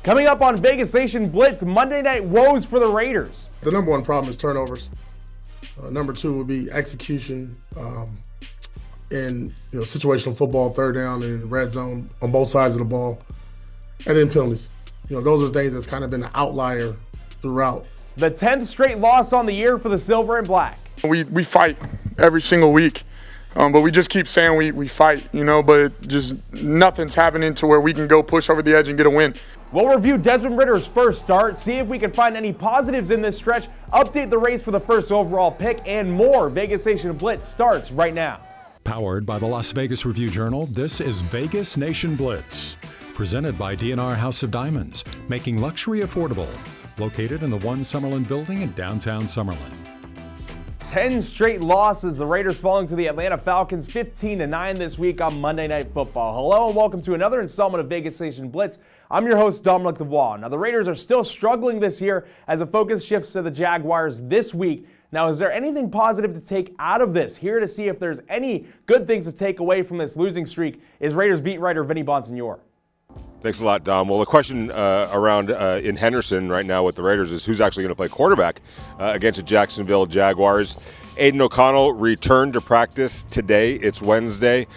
Coming up on Vegas Nation Blitz, Monday night woes for the Raiders. The number one problem is turnovers. Number two would be execution in situational football, third down and red zone on both sides of the ball, and then penalties. Those are things that's kind of been an outlier throughout. The 10th straight loss on the year for the Silver and Black. We fight every single week, but we just keep saying we fight, but just nothing's happening to where we can go push over the edge and get a win. We'll review Desmond Ritter's first start, see if we can find any positives in this stretch, update the race for the first overall pick, and more. Vegas Nation Blitz starts right now. Powered by the Las Vegas Review-Journal, this is Vegas Nation Blitz. Presented by D&R House of Diamonds, making luxury affordable. Located in the One Summerlin building in downtown Summerlin. 10 straight losses, the Raiders falling to the Atlanta Falcons 15-9 this week on Monday Night Football. Hello and welcome to another installment of Vegas Nation Blitz. I'm your host, Dominic Lavoie. Now, the Raiders are still struggling this year as the focus shifts to the Jaguars this week. Now, is there anything positive to take out of this? Here to see if there's any good things to take away from this losing streak is Raiders beat writer Vinny Bonsignore. Thanks a lot, Dom. Well, the question around in Henderson right now with the Raiders is who's actually going to play quarterback against the Jacksonville Jaguars. Aiden O'Connell returned to practice today. It's Wednesday,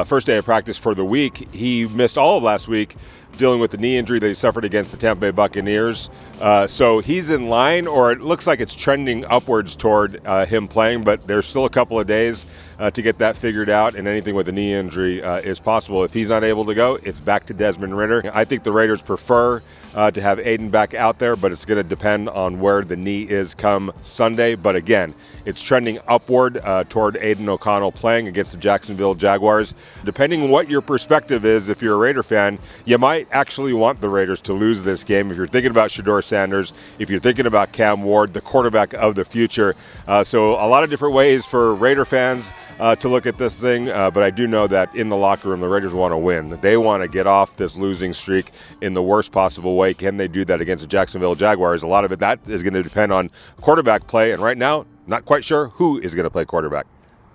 first day of practice for the week. He missed all of last week dealing with the knee injury that he suffered against the Tampa Bay Buccaneers. So he's in line, or it looks like it's trending upwards toward him playing, but there's still a couple of days to get that figured out, and anything with a knee injury is possible. If he's not able to go, it's back to Desmond Ritter. I think the Raiders prefer to have Aiden back out there, but it's going to depend on where the knee is come Sunday. But again, it's trending upward toward Aiden O'Connell playing against the Jacksonville Jaguars. Depending on what your perspective is, if you're a Raider fan, you might actually want the Raiders to lose this game. If you're thinking about Shedeur Sanders, if you're thinking about Cam Ward, the quarterback of the future. So a lot of different ways for Raider fans to look at this thing, but I do know that in the locker room, the Raiders want to win. They want to get off this losing streak in the worst possible way. Can they do that against the Jacksonville Jaguars? A lot of it, that is going to depend on quarterback play, and right now, not quite sure who is going to play quarterback.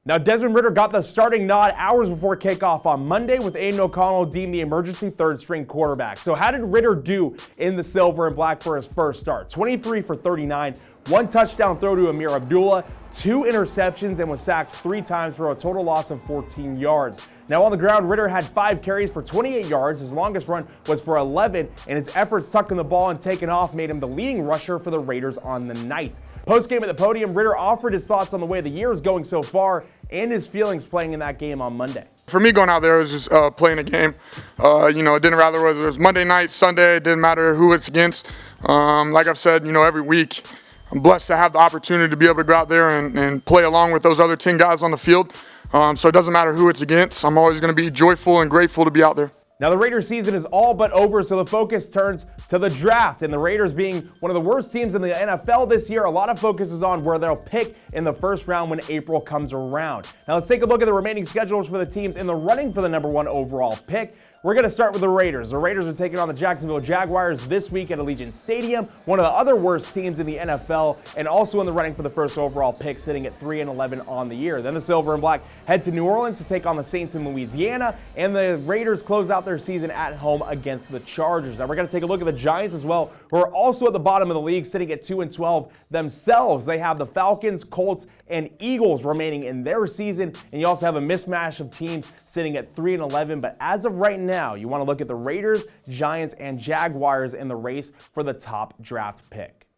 Now, Desmond Ritter got the starting nod hours before kickoff on Monday, with Aiden O'Connell deemed the emergency third-string quarterback. So how did Ritter do in the Silver and Black for his first start? 23 for 39, one touchdown throw to Amir Abdullah, 2 interceptions, and was sacked 3 times for a total loss of 14 yards. Now, on the ground, Ritter had 5 carries for 28 yards. His longest run was for 11, and his efforts tucking the ball and taking off made him the leading rusher for the Raiders on the night. Post-game at the podium, Ritter offered his thoughts on the way the year is going so far and his feelings playing in that game on Monday. For me, going out there was just playing a game. It didn't matter whether it was Monday night, Sunday, it didn't matter who it's against. Like I've said, every week, I'm blessed to have the opportunity to be able to go out there and play along with those other 10 guys on the field. So it doesn't matter who it's against. I'm always going to be joyful and grateful to be out there. Now, the Raiders season is all but over, so the focus turns to the draft. And the Raiders being one of the worst teams in the NFL this year, a lot of focus is on where they'll pick in the first round when April comes around. Now, let's take a look at the remaining schedules for the teams in the running for the number 1 overall pick. We're going to start with the Raiders. The Raiders are taking on the Jacksonville Jaguars this week at Allegiant Stadium, one of the other worst teams in the NFL, and also in the running for the first overall pick, sitting at 3-11 on the year. Then the Silver and Black head to New Orleans to take on the Saints in Louisiana, and the Raiders close out their season at home against the Chargers. Now we're going to take a look at the Giants as well, who are also at the bottom of the league, sitting at 2-12 themselves. They have the Falcons, Colts, and Eagles remaining in their season, and you also have a mismatch of teams sitting at 3-11. But as of right now, you want to look at the Raiders, Giants, and Jaguars in the race for the top draft pick.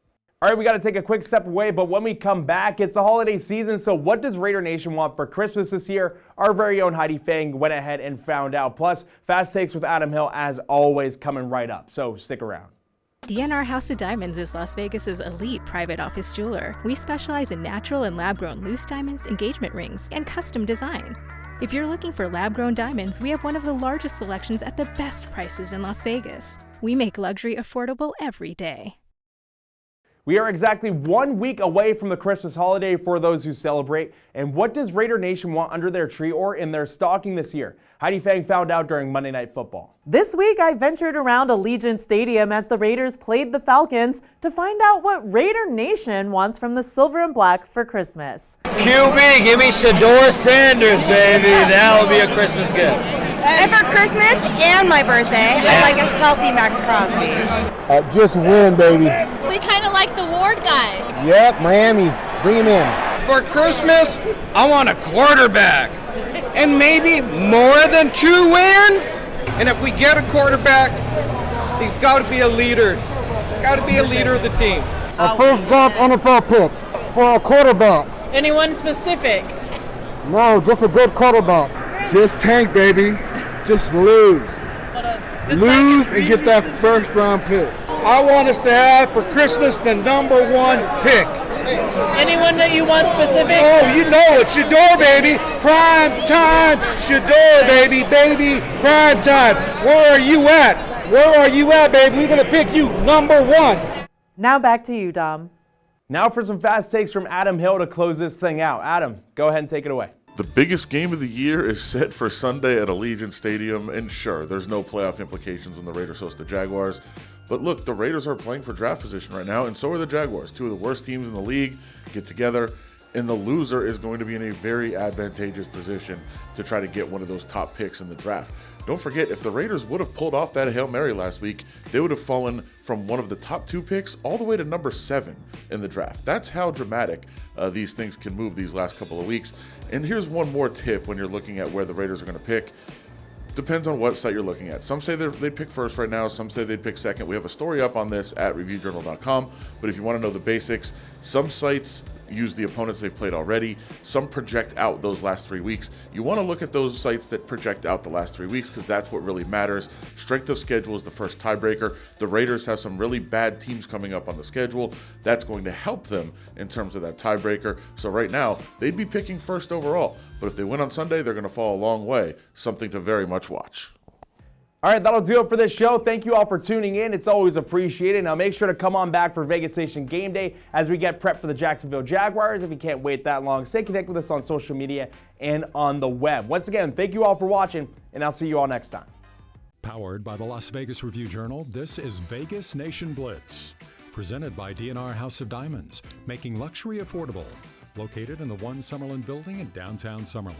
All right, we got to take a quick step away, but when we come back, it's the holiday season, so what does Raider Nation want for Christmas this year? Our very own Heidi Fang went ahead and found out. Plus, Fast Takes with Adam Hill, as always, coming right up, so stick around. D&R House of Diamonds is Las Vegas's elite private office jeweler. We specialize in natural and lab-grown loose diamonds, engagement rings, and custom design. If you're looking for lab-grown diamonds, we have one of the largest selections at the best prices in Las Vegas. We make luxury affordable every day. We are exactly 1 week away from the Christmas holiday for those who celebrate. And what does Raider Nation want under their tree or in their stocking this year? Heidi Fang found out during Monday Night Football. This week, I ventured around Allegiant Stadium as the Raiders played the Falcons to find out what Raider Nation wants from the Silver and Black for Christmas. QB, give me Shador Sanders, baby. That will be a Christmas gift. And for Christmas and my birthday, I like a healthy Max Crosby. Just win, baby. We kind of like the Ward guy. Yep, Miami. Bring him in. For Christmas, I want a quarterback. And maybe more than 2 wins. And if we get a quarterback, he's got to be a leader. He's got to be a leader of the team. A first drop NFL pick for a quarterback. Anyone specific? No, just a good quarterback. Just tank, baby. Just lose. Lose and get that first round pick. I want us to have for Christmas the #1 pick. Anyone that you want specific? Oh, you know it. Shador, baby. Prime time. Shador, baby. Prime time. Where are you at? Where are you at, baby? We're going to pick you #1. Now back to you, Dom. Now for some fast takes from Adam Hill to close this thing out. Adam, go ahead and take it away. The biggest game of the year is set for Sunday at Allegiant Stadium, and sure, there's no playoff implications when the Raiders host the Jaguars. But look, the Raiders are playing for draft position right now, and so are the Jaguars. 2 of the worst teams in the league get together, and the loser is going to be in a very advantageous position to try to get one of those top picks in the draft. Don't forget, if the Raiders would have pulled off that Hail Mary last week, they would have fallen from one of the top 2 picks all the way to number 7 in the draft. That's how dramatic these things can move these last couple of weeks. And here's one more tip when you're looking at where the Raiders are going to pick. Depends on what site you're looking at. Some say they'd pick first right now. Some say they'd pick second. We have a story up on this at reviewjournal.com. But if you want to know the basics, some sites use the opponents they've played already. Some project out those last 3 weeks. You want to look at those sites that project out the last 3 weeks because that's what really matters. Strength of schedule is the first tiebreaker. The Raiders have some really bad teams coming up on the schedule. That's going to help them in terms of that tiebreaker. So right now, they'd be picking first overall. But if they win on Sunday, they're going to fall a long way. Something to very much watch. All right, that'll do it for this show. Thank you all for tuning in. It's always appreciated. Now make sure to come on back for Vegas Nation Game Day as we get prepped for the Jacksonville Jaguars. If you can't wait that long, stay connected with us on social media and on the web. Once again, thank you all for watching, and I'll see you all next time. Powered by the Las Vegas Review-Journal, this is Vegas Nation Blitz. Presented by D&R House of Diamonds, making luxury affordable. Located in the One Summerlin building in downtown Summerlin.